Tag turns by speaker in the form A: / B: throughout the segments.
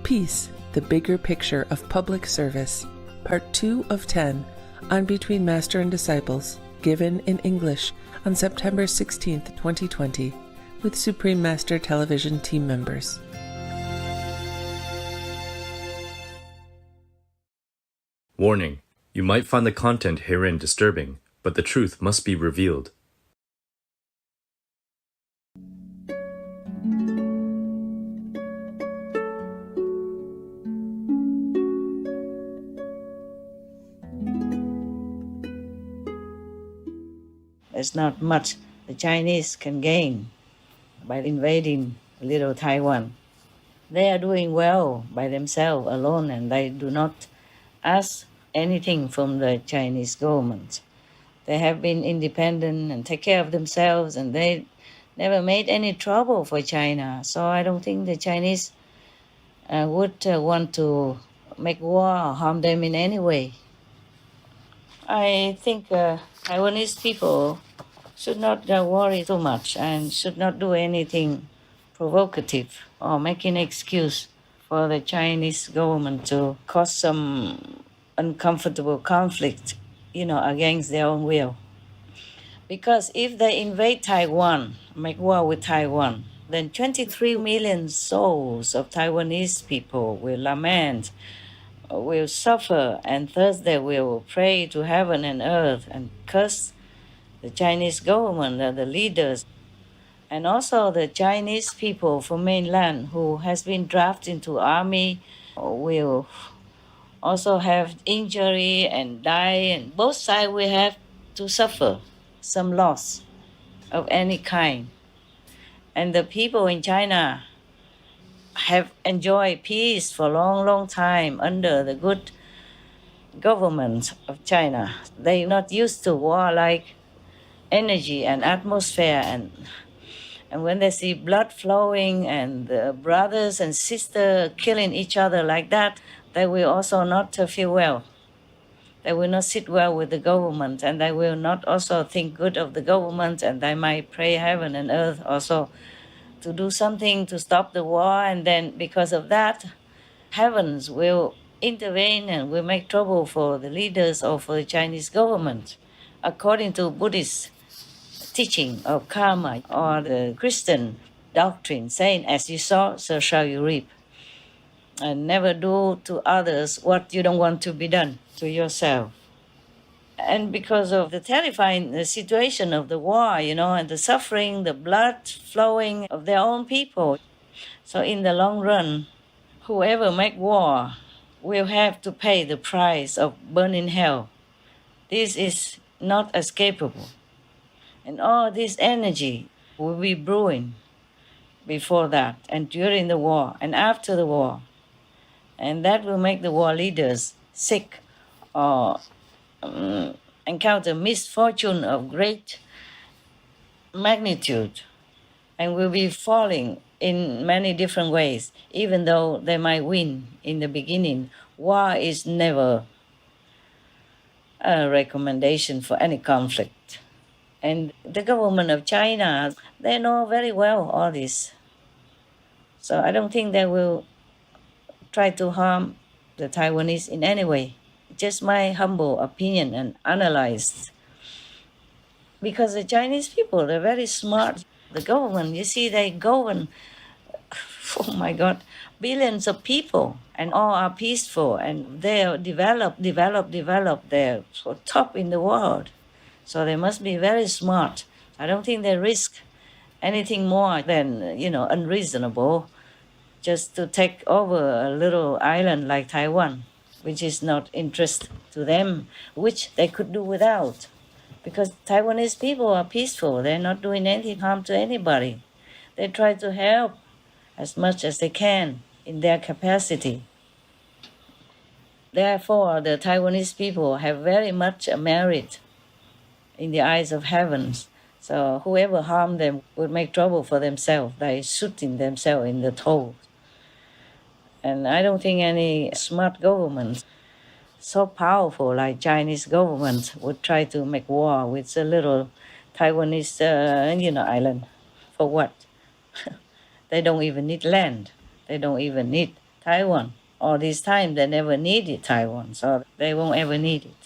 A: Peace, the Bigger Picture of Public Service, Part 2 of 10 on Between Master and Disciples, given in English on September 16, 2020, with Supreme Master Television team members.
B: Warning: you might find the content herein disturbing, but the truth must be revealed.
C: There's not much the Chinese can gain by invading little Taiwan. They are doing well by themselves alone, and they do not ask anything from the Chinese government. They have been independent and take care of themselves, and they never made any trouble for China. So I don't think the Chinese would want to make war or harm them in any way. I think Taiwanese people should not worry too much and should not do anything provocative or make an excuse for the Chinese government to cause some uncomfortable conflict, against their own will. Because if they invade Taiwan, make war with Taiwan, then 23 million souls of Taiwanese people will lament, will suffer, and thus they will pray to heaven and earth and curse the Chinese government and the leaders, and also the Chinese people from mainland who has been drafted into army will also have injury and die, and both sides will have to suffer some loss of any kind. And the people in China have enjoyed peace for a long, long time under the good government of China. They're not used to warlike energy and atmosphere, and when they see blood flowing and the brothers and sisters killing each other like that, they will also not feel well. They will not sit well with the government, and they will not also think good of the government, and they might pray heaven and earth also to do something to stop the war, and then because of that, heavens will intervene and will make trouble for the leaders or for the Chinese government. According to Buddhist teaching of karma or the Christian doctrine saying, as you sow, so shall you reap. And never do to others what you don't want to be done to yourself. And because of the terrifying situation of the war, and the suffering, the blood flowing of their own people. So in the long run, whoever make war will have to pay the price of burning hell. This is not escapable. And all this energy will be brewing before that, and during the war, and after the war. And that will make the war leaders sick or encounter misfortune of great magnitude, and will be falling in many different ways. Even though they might win in the beginning, war is never a recommendation for any conflict. And the government of China, they know very well all this. So I don't think they will try to harm the Taiwanese in any way. Just my humble opinion and analyzed. Because the Chinese people, they're very smart. The government, you see, they govern, oh my God, billions of people, and all are peaceful, and they are develop. They're so top in the world. So they must be very smart. I don't think they risk anything more than, unreasonable, just to take over a little island like Taiwan, which is not interest to them, which they could do without. Because Taiwanese people are peaceful. They're not doing any harm to anybody. They try to help as much as they can in their capacity. Therefore, the Taiwanese people have very much merit in the eyes of heavens. So whoever harm them would make trouble for themselves by shooting themselves in the toe. And I don't think any smart government so powerful like Chinese government would try to make war with a little Taiwanese, island. For what? They don't even need land. They don't even need Taiwan. All this time they never needed Taiwan, so they won't ever need it.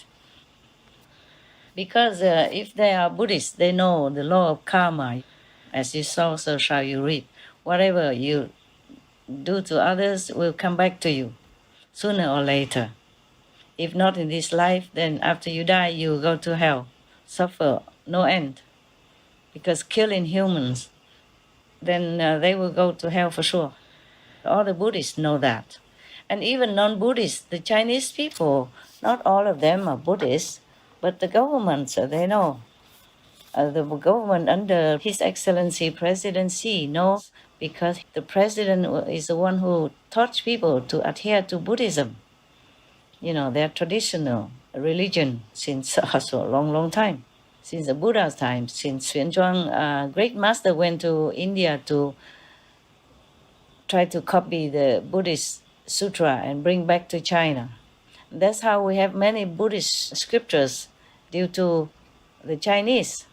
C: Because if they are Buddhists, they know the law of karma. As you sow, so shall you reap. Whatever you do to others will come back to you sooner or later. If not in this life, then after you die, you go to hell, suffer no end. Because killing humans, then they will go to hell for sure. All the Buddhists know that. And even non-Buddhists, the Chinese people, not all of them are Buddhists, but the governments, they know. The government under His Excellency President Xi knows, because the president is the one who taught people to adhere to Buddhism. You know, their traditional religion since also a long, long time. Since the Buddha's time, since Xuanzang, great master went to India to try to copy the Buddhist sutra and bring back to China. That's how we have many Buddhist scriptures due to the Chinese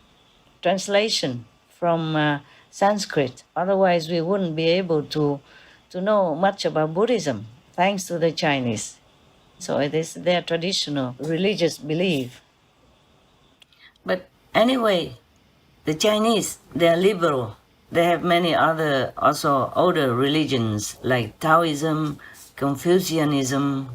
C: translation from Sanskrit. Otherwise, we wouldn't be able to know much about Buddhism, thanks to the Chinese. So it is their traditional religious belief. But anyway, the Chinese, they are liberal. They have many other also older religions like Taoism, Confucianism,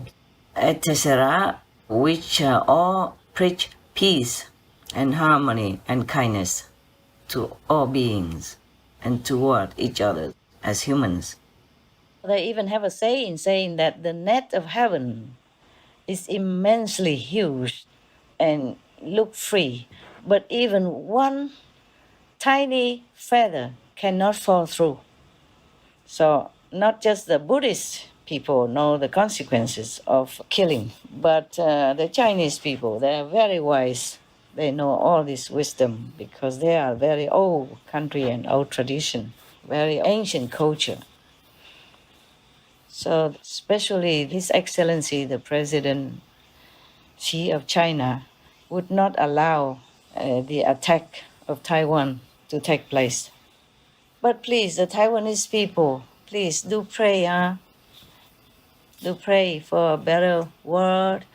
C: etc., which all preach peace and harmony and kindness to all beings and toward each other as humans. They even have a saying saying that the net of heaven is immensely huge and look free, but even one tiny feather cannot fall through. So not just the Buddhist people know the consequences of killing, but the Chinese people, they are very wise. They know all this wisdom because they are very old country and old tradition, very ancient culture. So especially His Excellency, the President Xi of China, would not allow the attack of Taiwan to take place. But please, the Taiwanese people, please do pray, do pray for a better world,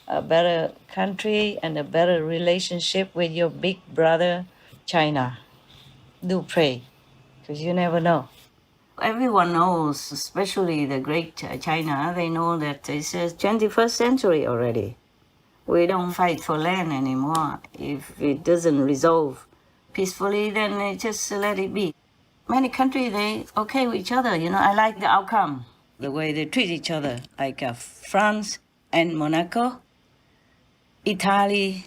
C: a better country, and a better relationship with your big brother, China. Do pray, because you never know. Everyone knows, especially the great China, they know that it's the 21st century already. We don't fight for land anymore. If it doesn't resolve peacefully, then just let it be. Many countries, they okay with each other. You know, I like the outcome, the way they treat each other, like France and Monaco, Italy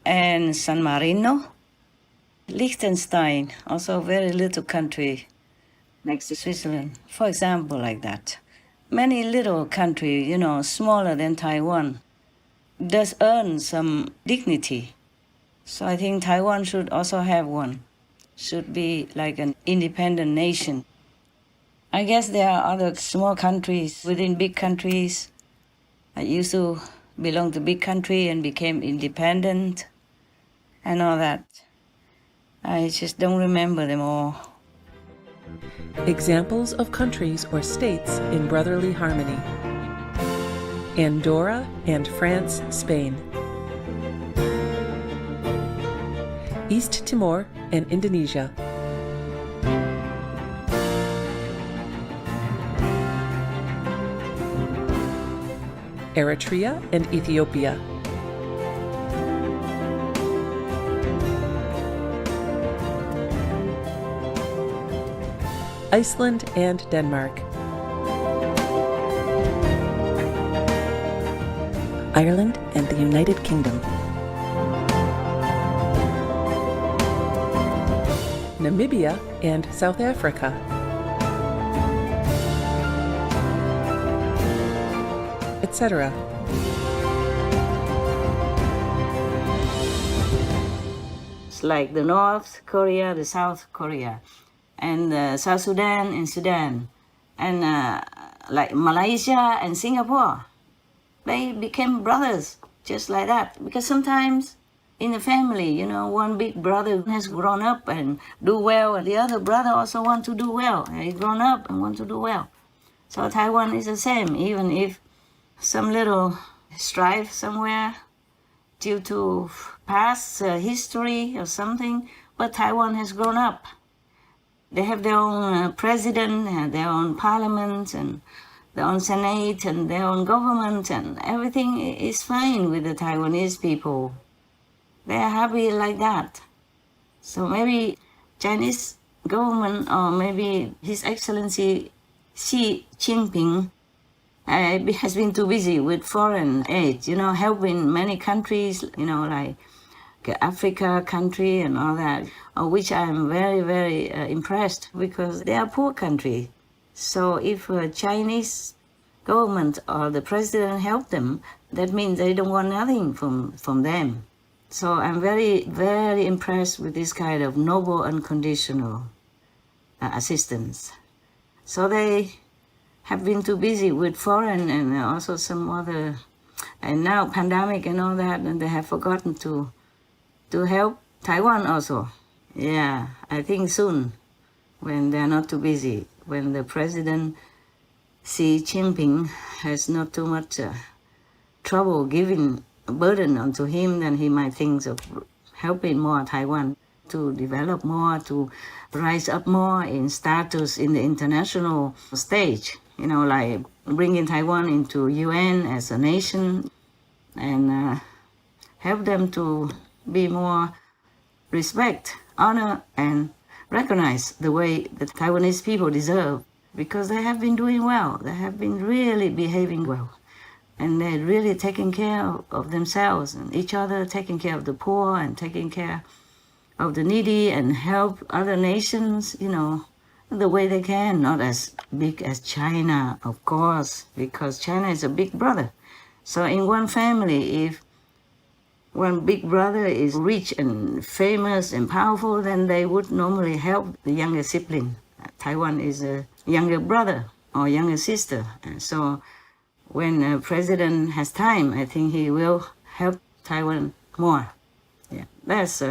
C: and San Marino, Liechtenstein, also a very little country next to Switzerland, for example, like that. Many little countries, you know, smaller than Taiwan, does earn some dignity. So I think Taiwan should also have one, should be like an independent nation. I guess there are other small countries within big countries that used to belong to big country and became independent and all that. I just don't remember them all.
A: Examples of countries or states in brotherly harmony: Andorra and France, Spain; East Timor and Indonesia; Eritrea and Ethiopia; Iceland and Denmark; Ireland and the United Kingdom; Namibia and South Africa; etc.
C: It's like the North Korea, the South Korea, and South Sudan and Sudan, and like Malaysia and Singapore. They became brothers just like that, because sometimes in the family, you know, one big brother has grown up and do well, and the other brother also want to do well. He grown up and want to do well. So Taiwan is the same, even if some little strife somewhere due to past history or something, but Taiwan has grown up. They have their own president, and their own parliament, and their own senate, and their own government, and everything is fine with the Taiwanese people. They are happy like that. So maybe Chinese government, or maybe His Excellency Xi Jinping, has been too busy with foreign aid, helping many countries, like Africa country and all that, which I'm very, very impressed, because they are poor country. So if Chinese government or the president help them, that means they don't want nothing from them. So I'm very, very impressed with this kind of noble, unconditional assistance. So they have been too busy with foreign and also some other, and now pandemic and all that, and they have forgotten to help Taiwan also. Yeah, I think soon, when they're not too busy, when the president Xi Jinping has not too much trouble giving a burden onto him, then he might think of helping more Taiwan to develop more, to rise up more in status in the international stage, like bringing Taiwan into UN as a nation, and help them to be more respect, honor, and recognize the way the Taiwanese people deserve, because they have been doing well. They have been really behaving well. And they're really taking care of themselves and each other, taking care of the poor and taking care of the needy, and help other nations, the way they can. Not as big as China, of course, because China is a big brother. So in one family, if one big brother is rich and famous and powerful, then they would normally help the younger sibling. Taiwan is a younger brother or younger sister. And so when a president has time, I think he will help Taiwan more. Yeah, that's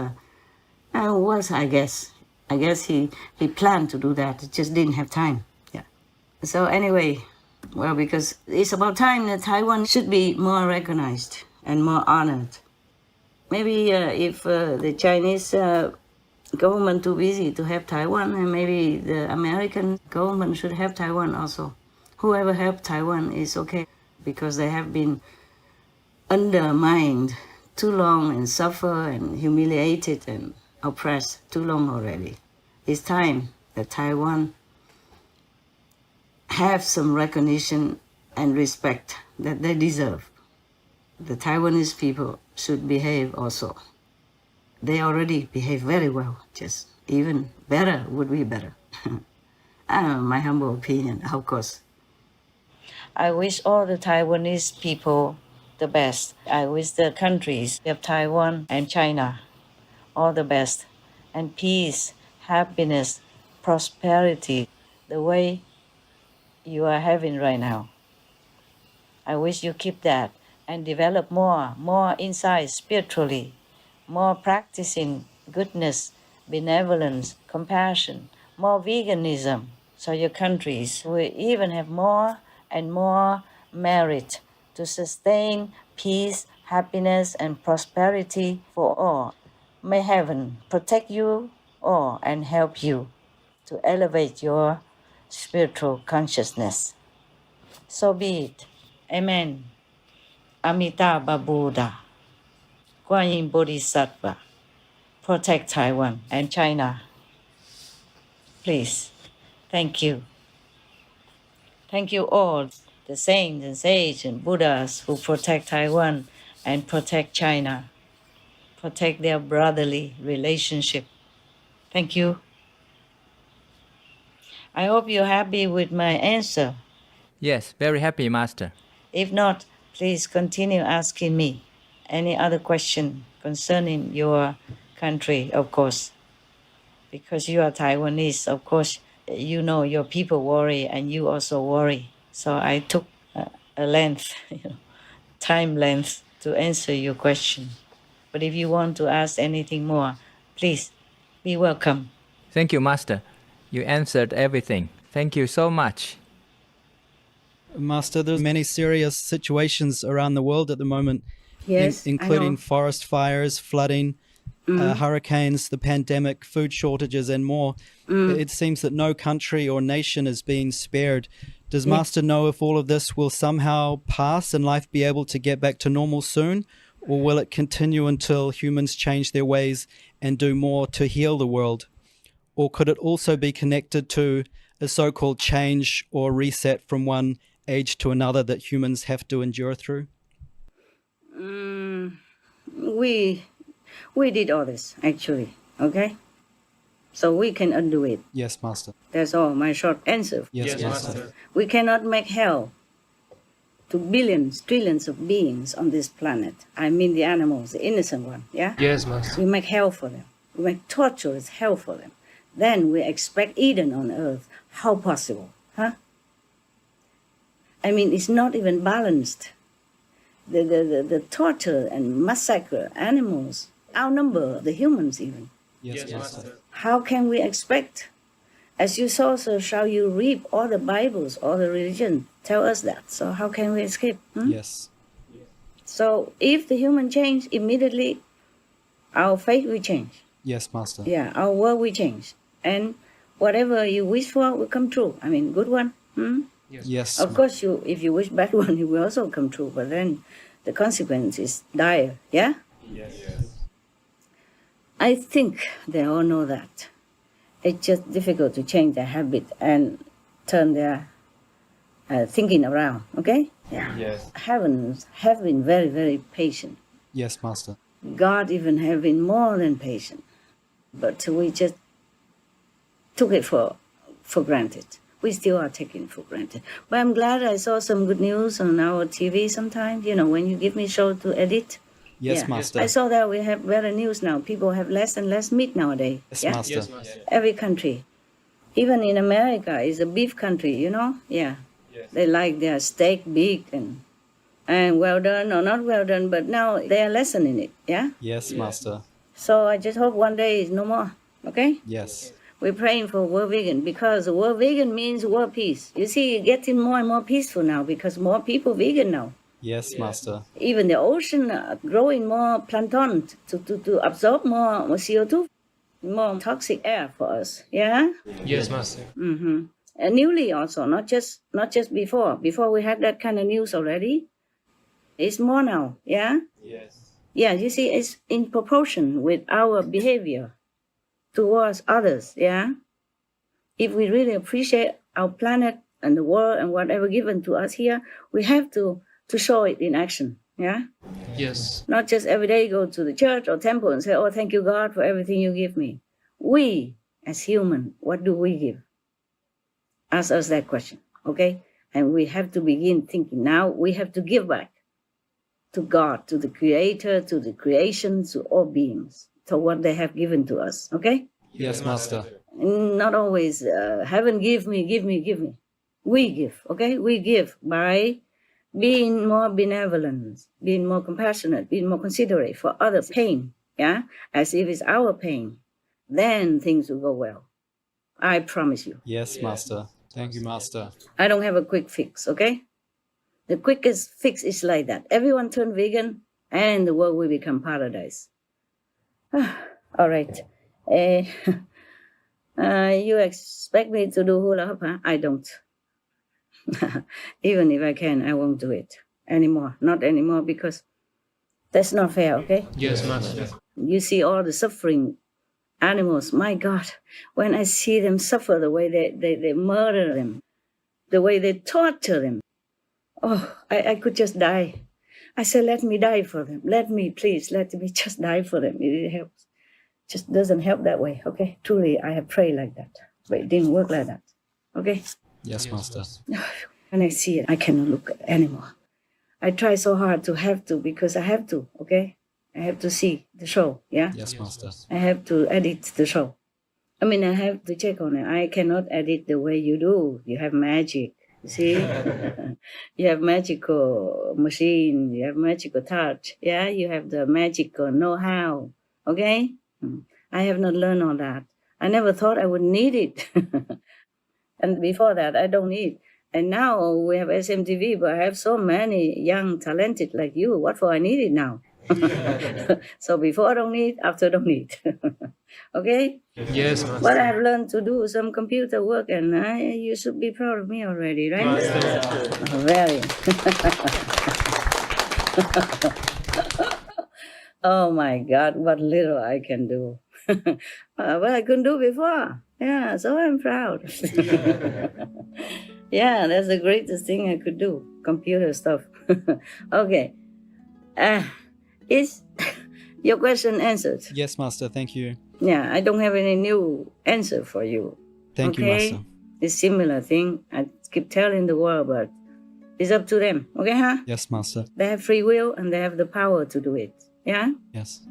C: was, I guess. I guess he planned to do that, he just didn't have time. Yeah. So anyway, well, because it's about time that Taiwan should be more recognized and more honored. Maybe if the Chinese government too busy to help Taiwan, and maybe the American government should help Taiwan also. Whoever helped Taiwan is okay, because they have been undermined too long and suffer and humiliated and oppressed too long already. It's time that Taiwan have some recognition and respect that they deserve. The Taiwanese people should behave also. They already behave very well, just even better would be better. I don't know, my humble opinion, of course. I wish all the Taiwanese people the best. I wish the countries of Taiwan and China all the best, and peace, happiness, prosperity, the way you are having right now. I wish you keep that and develop more insight spiritually, more practicing goodness, benevolence, compassion, more veganism, so your countries will even have more and more merit to sustain peace, happiness, and prosperity for all. May heaven protect you all and help you to elevate your spiritual consciousness. So be it. Amen. Amitabha Buddha, Guan Yin Bodhisattva, protect Taiwan and China. Please. Thank you. Thank you all, the saints and sages and Buddhas who protect Taiwan and protect China, protect their brotherly relationship. Thank you. I hope you're happy with my answer.
D: Yes, very happy, Master.
C: If not, please continue asking me any other question concerning your country, of course. Because you are Taiwanese, of course, you know your people worry and you also worry. So I took a length, time length to answer your question. But if you want to ask anything more, please be welcome.
D: Thank you, Master. You answered everything. Thank you so much.
E: Master, there's many serious situations around the world at the moment,
C: Yes,
E: including forest fires, flooding, hurricanes, the pandemic, food shortages, and more. It seems that no country or nation is being spared. Does Master know if all of this will somehow pass and life be able to get back to normal soon? Or will it continue until humans change their ways and do more to heal the world? Or could it also be connected to a so-called change or reset from one age to another that humans have to endure through?
C: We did all this, actually, okay? So we can undo it.
E: Yes, Master.
C: That's all, my short answer.
E: Yes, Master.
C: We cannot make hell to billions, trillions of beings on this planet. I mean the animals, the innocent one, yeah?
F: Yes, Master.
C: We make hell for them. We make torturous hell for them. Then we expect Eden on earth. How possible, huh? I mean, it's not even balanced. The torture and massacre animals outnumber the humans even.
E: Yes, Master.
C: How can we expect? As you sow, so shall you reap. All the Bibles, all the religion tell us that. So how can we escape?
E: Yes.
C: So if the human change immediately, our fate will change.
E: Yes, Master.
C: Yeah, our world will change. And whatever you wish for will come true. I mean, good one.
E: Yes.
C: Of course, if you wish bad one, it will also come true. But then the consequence is dire. Yeah?
F: Yes.
C: I think they all know that. It's just difficult to change their habit and turn their thinking around. Okay? Yeah.
F: Yes.
C: Heavens have been very, very patient.
E: Yes, Master.
C: God even have been more than patient. But we just took it for granted. We still are taking it for granted. But I'm glad I saw some good news on our TV sometimes. You know, when you give me show to edit.
E: Yes,
C: Yeah.
E: Master.
C: I saw that we have better news now. People have less and less meat nowadays.
E: Yes,
C: Yeah?
E: Master.
F: Yes, Master.
C: Every country. Even in America, is a beef country, you know? Yeah.
F: Yes.
C: They like their steak big and well done or not well done, but now they are lessening it. Yeah?
E: Yes, Master.
C: So I just hope one day is no more. Okay?
E: Yes.
C: We're praying for world vegan because the world vegan means world peace. You see, it's getting more and more peaceful now because more people vegan now.
E: Yes, Master.
C: Even the ocean growing more plankton to absorb more CO2, more toxic air for us. Yeah?
F: Yes, Master.
C: Mm-hmm. And newly also, not just before. Before we had that kind of news already. It's more now. Yeah?
F: Yes.
C: Yeah, you see, it's in proportion with our behavior towards others, yeah? If we really appreciate our planet and the world and whatever given to us here, we have to show it in action, yeah?
F: Yes.
C: Not just every day go to the church or temple and say, oh, thank you, God, for everything you give me. We, as human, what do we give? Ask us that question, okay? And we have to begin thinking now we have to give back to God, to the Creator, to the creation, to all beings, to what they have given to us, okay?
E: Yes, Master.
C: Not always, heaven give me. We give, okay? We give by being more benevolent, being more compassionate, being more considerate for others' pain, yeah? As if it's our pain. Then things will go well. I promise you.
E: Yes, Master. Thank you, Master.
C: I don't have a quick fix, okay? The quickest fix is like that. Everyone turn vegan and the world will become paradise. All right. You expect me to do hula hoop, huh? I don't. Even if I can, I won't do it anymore. Not anymore because that's not fair, okay?
F: Yes, Master.
C: You see all the suffering animals. My God, when I see them suffer, the way they murder them, the way they torture them, oh, I could just die. I said, let me die for them. Let me just die for them. It helps. Just doesn't help that way, okay? Truly, I have prayed like that, but it didn't work like that, okay?
E: Yes, Master.
C: When I see it, I cannot look at it anymore. I try so hard to have to because I have to, okay? I have to see the show, yeah?
E: Yes, Master.
C: I have to edit the show. I mean, I have to check on it. I cannot edit the way you do. You have magic, you see? You have magical machine. You have magical touch, yeah? You have the magical know-how, okay? I have not learned all that. I never thought I would need it. And before that, I don't need And now we have SMTV, but I have so many young, talented like you. What for I need it now? So before I don't need, after I don't need. Okay?
F: Yes, Master.
C: But I have learned to do some computer work, and you should be proud of me already, right? Oh, very. Oh my God, what little I can do. But I couldn't do before. Yeah, so I'm proud. Yeah, that's the greatest thing I could do, computer stuff. Okay. Is your question answered?
E: Yes, Master. Thank you.
C: Yeah, I don't have any new answer for you.
E: Thank you,
C: Okay?
E: Master.
C: It's similar thing. I keep telling the world, but it's up to them. Okay, huh?
E: Yes, Master.
C: They have free will and they have the power to do it. Yeah?
E: Yes.